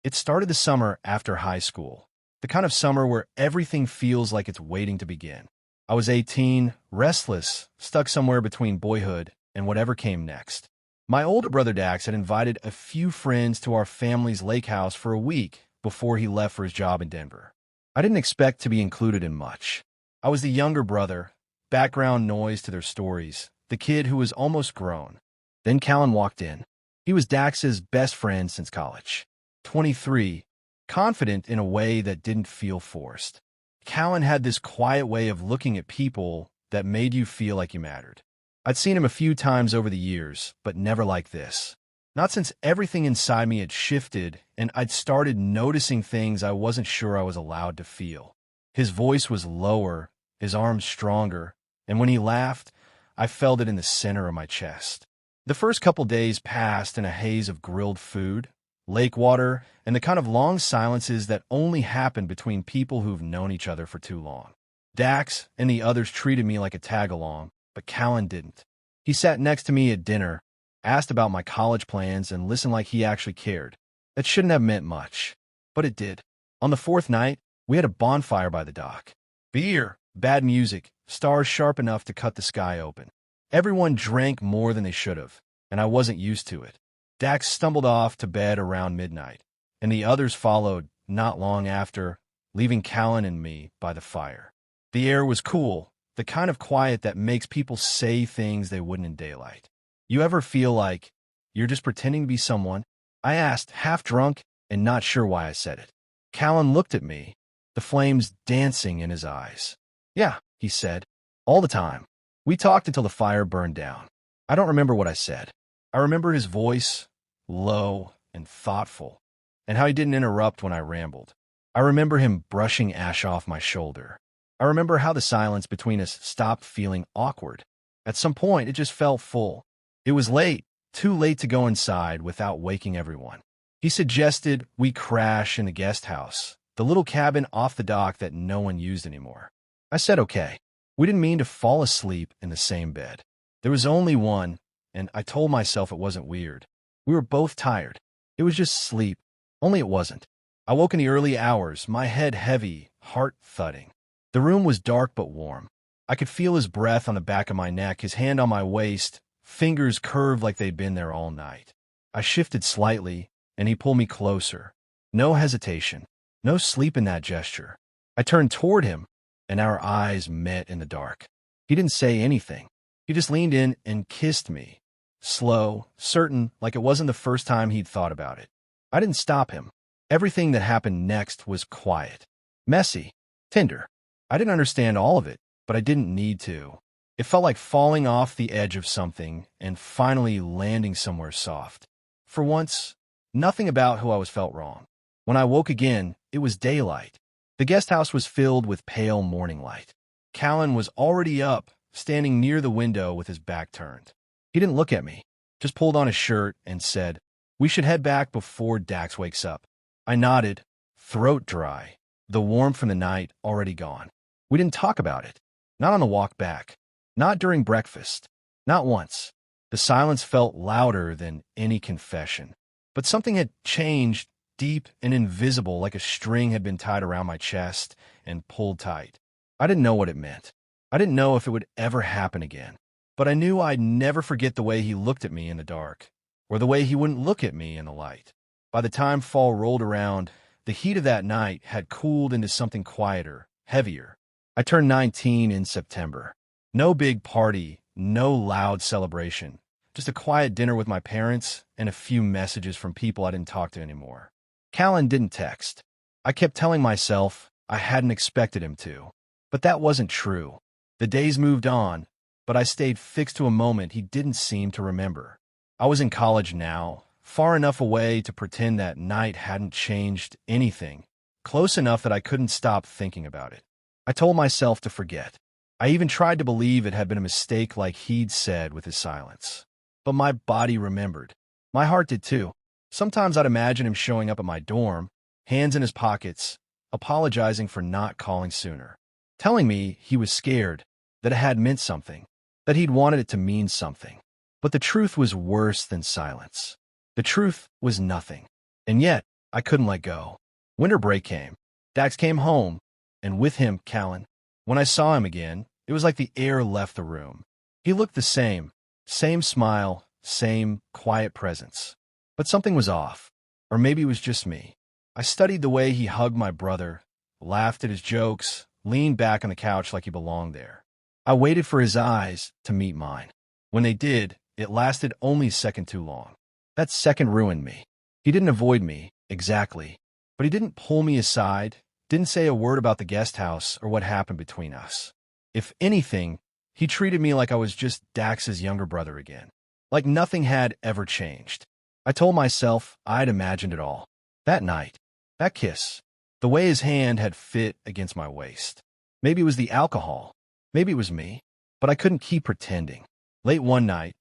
It started the summer after high school, the kind of summer where everything feels like it's waiting to begin. I was 18, restless, stuck somewhere between boyhood and whatever came next. My older brother Dax had invited a few friends to our family's lake house for a week before he left for his job in Denver. I didn't expect to be included in much. I was the younger brother, background noise to their stories, the kid who was almost grown. Then Callan walked in. He was Dax's best friend since college. 23, confident in a way that didn't feel forced. Callan had this quiet way of looking at people that made you feel like you mattered. I'd seen him a few times over the years, but never like this. Not since everything inside me had shifted and I'd started noticing things I wasn't sure I was allowed to feel. His voice was lower, his arms stronger, and when he laughed, I felt it in the center of my chest. The first couple days passed in a haze of grilled food, lake water, and the kind of long silences that only happen between people who've known each other for too long. Dax and the others treated me like a tag-along, but Callan didn't. He sat next to me at dinner, asked about my college plans, and listened like he actually cared. That shouldn't have meant much, but it did. On the fourth night, we had a bonfire by the dock. Beer, bad music, stars sharp enough to cut the sky open. Everyone drank more than they should have, and I wasn't used to it. Dax stumbled off to bed around midnight, and the others followed not long after, leaving Callan and me by the fire. The air was cool, the kind of quiet that makes people say things they wouldn't in daylight. You ever feel like you're just pretending to be someone? I asked, half drunk and not sure why I said it. Callan looked at me, the flames dancing in his eyes. Yeah, he said, all the time. We talked until the fire burned down. I don't remember what I said. I remember his voice, low and thoughtful, and how he didn't interrupt when I rambled. I remember him brushing ash off my shoulder. I remember how the silence between us stopped feeling awkward. At some point, it just felt full. It was late, too late to go inside without waking everyone. He suggested we crash in the guest house, the little cabin off the dock that no one used anymore. I said okay. We didn't mean to fall asleep in the same bed. There was only one, and I told myself it wasn't weird. We were both tired. It was just sleep, only it wasn't. I woke in the early hours, my head heavy, heart thudding. The room was dark but warm. I could feel his breath on the back of my neck, his hand on my waist, fingers curved like they'd been there all night. I shifted slightly, and he pulled me closer. No hesitation, no sleep in that gesture. I turned toward him, and our eyes met in the dark. He didn't say anything. He just leaned in and kissed me. Slow, certain, like it wasn't the first time he'd thought about it. I didn't stop him. Everything that happened next was quiet, messy, tender. I didn't understand all of it, but I didn't need to. It felt like falling off the edge of something and finally landing somewhere soft. For once, nothing about who I was felt wrong. When I woke again, it was daylight. The guest house was filled with pale morning light. Callan was already up, standing near the window with his back turned. He didn't look at me, just pulled on his shirt and said, "We should head back before Dax wakes up." I nodded, throat dry, the warmth from the night already gone. We didn't talk about it. Not on the walk back. Not during breakfast. Not once. The silence felt louder than any confession. But something had changed, deep and invisible, like a string had been tied around my chest and pulled tight. I didn't know what it meant. I didn't know if it would ever happen again. But I knew I'd never forget the way he looked at me in the dark, or the way he wouldn't look at me in the light. By the time fall rolled around, the heat of that night had cooled into something quieter, heavier. I turned 19 in September. No big party, no loud celebration. Just a quiet dinner with my parents and a few messages from people I didn't talk to anymore. Callan didn't text. I kept telling myself I hadn't expected him to. But that wasn't true. The days moved on, but I stayed fixed to a moment he didn't seem to remember. I was in college now, far enough away to pretend that night hadn't changed anything, close enough that I couldn't stop thinking about it. I told myself to forget. I even tried to believe it had been a mistake like he'd said with his silence. But my body remembered. My heart did too. Sometimes I'd imagine him showing up at my dorm, hands in his pockets, apologizing for not calling sooner, telling me he was scared, that it had meant something, that he'd wanted it to mean something. But the truth was worse than silence. The truth was nothing. And yet, I couldn't let go. Winter break came. Dax came home, and with him, Callan. When I saw him again, it was like the air left the room. He looked the same smile, same quiet presence. But something was off. Or maybe it was just me. I studied the way he hugged my brother, laughed at his jokes, leaned back on the couch like he belonged there. I waited for his eyes to meet mine. When they did, it lasted only a second too long. That second ruined me. He didn't avoid me, exactly, but he didn't pull me aside, didn't say a word about the guest house or what happened between us. If anything, he treated me like I was just Dax's younger brother again, like nothing had ever changed. I told myself I'd imagined it all. That night, that kiss, the way his hand had fit against my waist. Maybe it was the alcohol, maybe it was me, but I couldn't keep pretending. Late one night,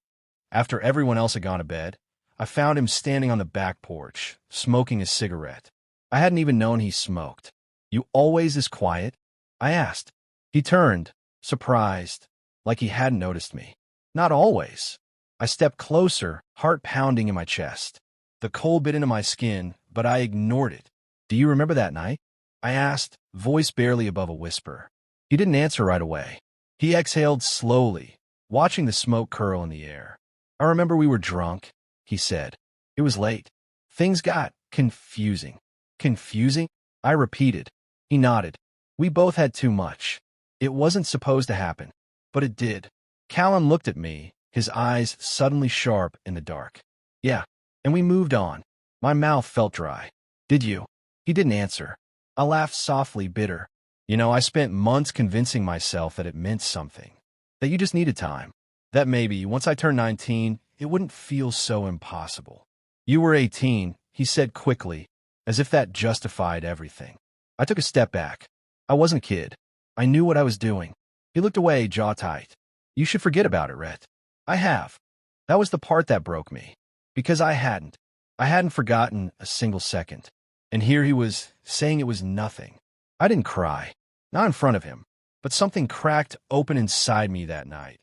after everyone else had gone to bed, I found him standing on the back porch, smoking a cigarette. I hadn't even known he smoked. "You always this quiet?" I asked. He turned, surprised, like he hadn't noticed me. "Not always." I stepped closer, heart pounding in my chest. The cold bit into my skin, but I ignored it. "Do you remember that night?" I asked, voice barely above a whisper. He didn't answer right away. He exhaled slowly, watching the smoke curl in the air. "I remember we were drunk," he said. "It was late. Things got confusing." "Confusing?" I repeated. He nodded. "We both had too much. It wasn't supposed to happen, but it did." Callan looked at me, his eyes suddenly sharp in the dark. "Yeah, and we moved on." My mouth felt dry. "Did you?" He didn't answer. I laughed softly, bitter. I spent months convincing myself that it meant something, that you just needed time, that maybe once I turned 19, it wouldn't feel so impossible. "You were 18, he said quickly, as if that justified everything. I took a step back. I wasn't a kid. I knew what I was doing. He looked away, jaw tight. "You should forget about it, Rhett." "I have." That was the part that broke me. Because I hadn't. I hadn't forgotten a single second. And here he was, saying it was nothing. I didn't cry. Not in front of him. But something cracked open inside me that night.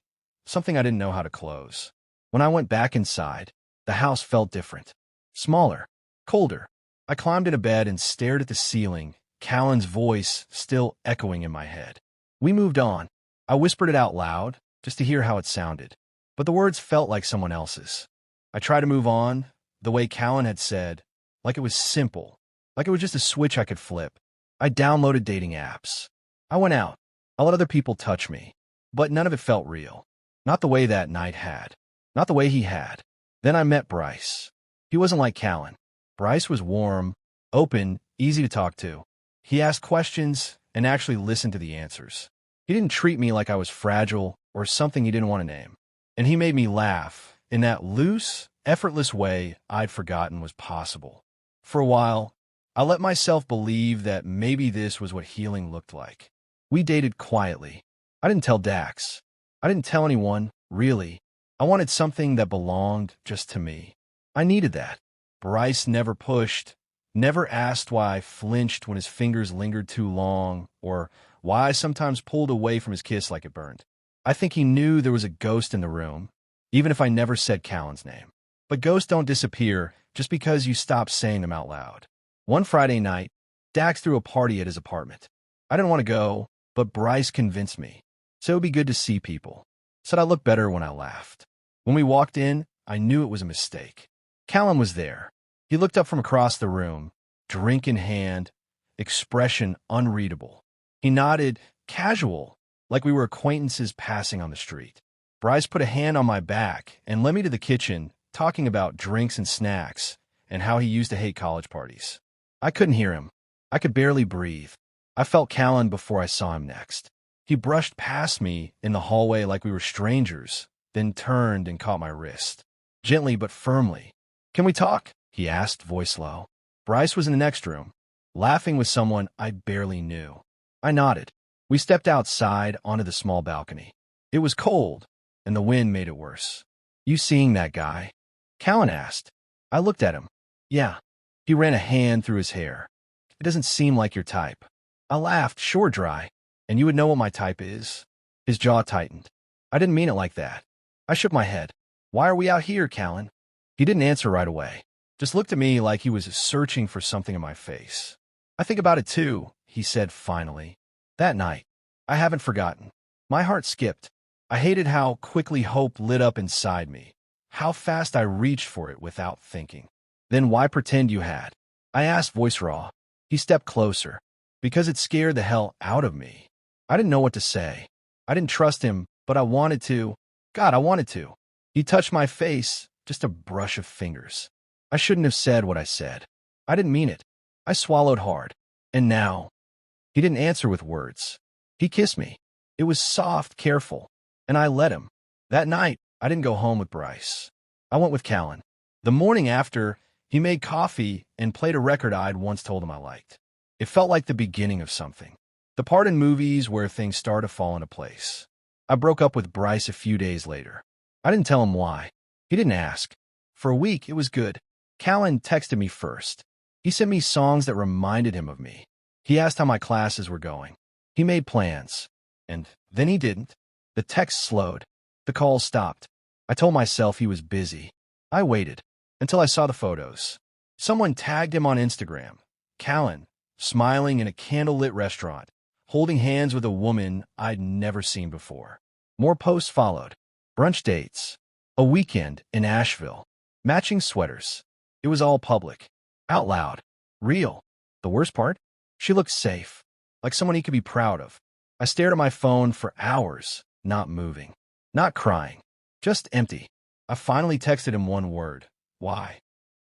Something I didn't know how to close. When I went back inside, the house felt different. Smaller. Colder. I climbed into bed and stared at the ceiling, Callan's voice still echoing in my head. "We moved on." I whispered it out loud, just to hear how it sounded. But the words felt like someone else's. I tried to move on, the way Callan had said, like it was simple, like it was just a switch I could flip. I downloaded dating apps. I went out. I let other people touch me. But none of it felt real. Not the way that night had. Not the way he had. Then I met Bryce. He wasn't like Callan. Bryce was warm, open, easy to talk to. He asked questions and actually listened to the answers. He didn't treat me like I was fragile or something he didn't want to name. And he made me laugh in that loose, effortless way I'd forgotten was possible. For a while, I let myself believe that maybe this was what healing looked like. We dated quietly. I didn't tell Dax. I didn't tell anyone, really. I wanted something that belonged just to me. I needed that. Bryce never pushed, never asked why I flinched when his fingers lingered too long, or why I sometimes pulled away from his kiss like it burned. I think he knew there was a ghost in the room, even if I never said Callan's name. But ghosts don't disappear just because you stop saying them out loud. One Friday night, Dax threw a party at his apartment. I didn't want to go, but Bryce convinced me. So it would be good to see people. Said I looked better when I laughed. When we walked in, I knew it was a mistake. Callan was there. He looked up from across the room, drink in hand, expression unreadable. He nodded, casual, like we were acquaintances passing on the street. Bryce put a hand on my back and led me to the kitchen, talking about drinks and snacks and how he used to hate college parties. I couldn't hear him. I could barely breathe. I felt Callan before I saw him next. He brushed past me in the hallway like we were strangers, then turned and caught my wrist. Gently but firmly. "Can we talk?" he asked, voice low. Bryce was in the next room, laughing with someone I barely knew. I nodded. We stepped outside onto the small balcony. It was cold, and the wind made it worse. "You seeing that guy?" Callan asked. I looked at him. "Yeah." He ran a hand through his hair. "It doesn't seem like your type." I laughed, sure dry. "And you would know what my type is?" His jaw tightened. "I didn't mean it like that." I shook my head. "Why are we out here, Callan?" He didn't answer right away. just looked at me like he was searching for something in my face. I think about it too, he said finally. That night, I haven't forgotten. My heart skipped. I hated how quickly hope lit up inside me, how fast I reached for it without thinking. Then why pretend you had? I asked, voice raw. He stepped closer. Because it scared the hell out of me. I didn't know what to say. I didn't trust him, but I wanted to. God, I wanted to. He touched my face, just a brush of fingers. I shouldn't have said what I said. I didn't mean it. I swallowed hard. And now, he didn't answer with words. He kissed me. It was soft, careful, and I let him. That night, I didn't go home with Bryce. I went with Callan. The morning after, he made coffee and played a record I'd once told him I liked. It felt like the beginning of something. The part in movies where things start to fall into place. I broke up with Bryce a few days later. I didn't tell him why. He didn't ask. For a week, it was good. Callan texted me first. He sent me songs that reminded him of me. He asked how my classes were going. He made plans. And then he didn't. The text slowed. The calls stopped. I told myself he was busy. I waited until I saw the photos. Someone tagged him on Instagram. Callan, smiling in a candlelit restaurant, holding hands with a woman I'd never seen before. More posts followed. Brunch dates. A weekend in Asheville. Matching sweaters. It was all public. Out loud. Real. The worst part? She looked safe. Like someone he could be proud of. I stared at my phone for hours, not moving. Not crying. Just empty. I finally texted him one word. Why?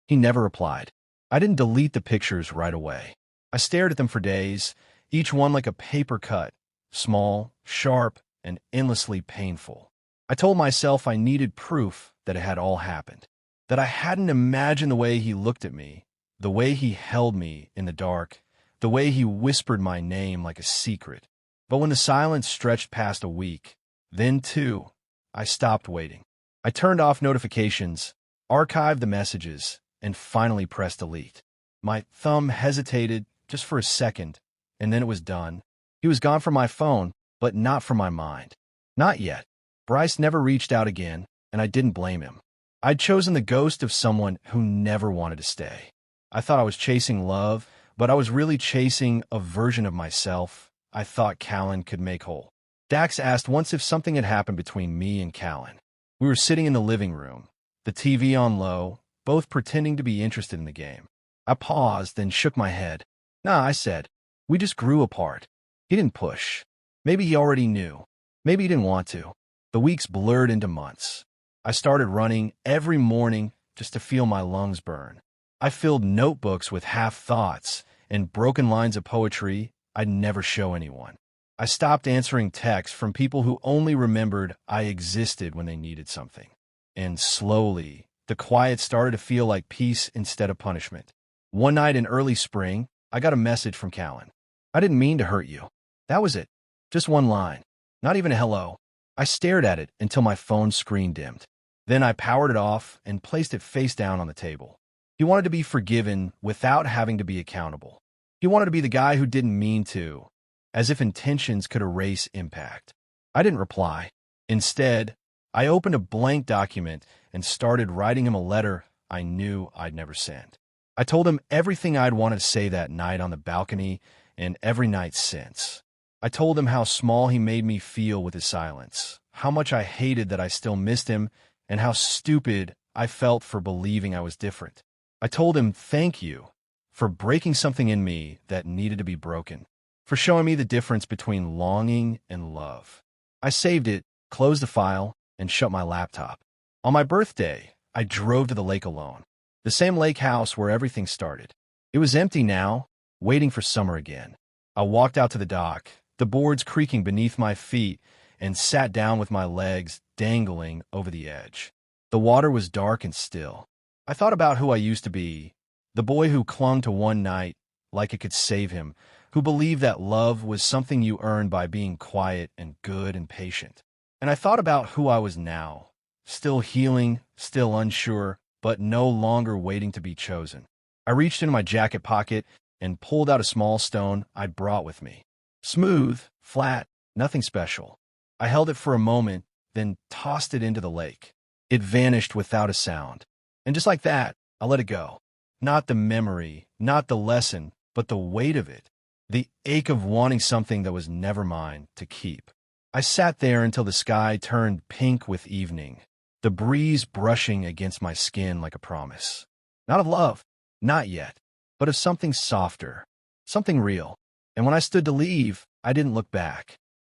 He never replied. I didn't delete the pictures right away. I stared at them for days, each one like a paper cut, small, sharp, and endlessly painful. I told myself I needed proof that it had all happened, that I hadn't imagined the way he looked at me, the way he held me in the dark, the way he whispered my name like a secret. But when the silence stretched past a week, then too, I stopped waiting. I turned off notifications, archived the messages, and finally pressed delete. My thumb hesitated just for a second, and then it was done. He was gone from my phone, but not from my mind. Not yet. Bryce never reached out again, and I didn't blame him. I'd chosen the ghost of someone who never wanted to stay. I thought I was chasing love, but I was really chasing a version of myself I thought Callan could make whole. Dax asked once if something had happened between me and Callan. We were sitting in the living room, the TV on low, both pretending to be interested in the game. I paused and shook my head. Nah, I said. We just grew apart. He didn't push. Maybe he already knew. Maybe he didn't want to. The weeks blurred into months. I started running every morning just to feel my lungs burn. I filled notebooks with half-thoughts and broken lines of poetry I'd never show anyone. I stopped answering texts from people who only remembered I existed when they needed something. And slowly, the quiet started to feel like peace instead of punishment. One night in early spring, I got a message from Callan. I didn't mean to hurt you. That was it. Just one line. Not even a hello. I stared at it until my phone screen dimmed. Then I powered it off and placed it face down on the table. He wanted to be forgiven without having to be accountable. He wanted to be the guy who didn't mean to, as if intentions could erase impact. I didn't reply. Instead, I opened a blank document and started writing him a letter I knew I'd never send. I told him everything I'd wanted to say that night on the balcony and every night since. I told him how small he made me feel with his silence, how much I hated that I still missed him, and how stupid I felt for believing I was different. I told him thank you for breaking something in me that needed to be broken, for showing me the difference between longing and love. I saved it, closed the file, and shut my laptop. On my birthday, I drove to the lake alone, the same lake house where everything started. It was empty now, waiting for summer again. I walked out to the dock, the boards creaking beneath my feet, and sat down with my legs dangling over the edge. The water was dark and still. I thought about who I used to be, the boy who clung to one night like it could save him, who believed that love was something you earned by being quiet and good and patient. And I thought about who I was now, still healing, still unsure, but no longer waiting to be chosen. I reached into my jacket pocket and pulled out a small stone I'd brought with me. Smooth, flat, nothing special. I held it for a moment, then tossed it into the lake. It vanished without a sound. And just like that, I let it go. Not the memory, not the lesson, but the weight of it. The ache of wanting something that was never mine to keep. I sat there until the sky turned pink with evening, the breeze brushing against my skin like a promise. Not of love, not yet, but of something softer, something real. And when I stood to leave, I didn't look back.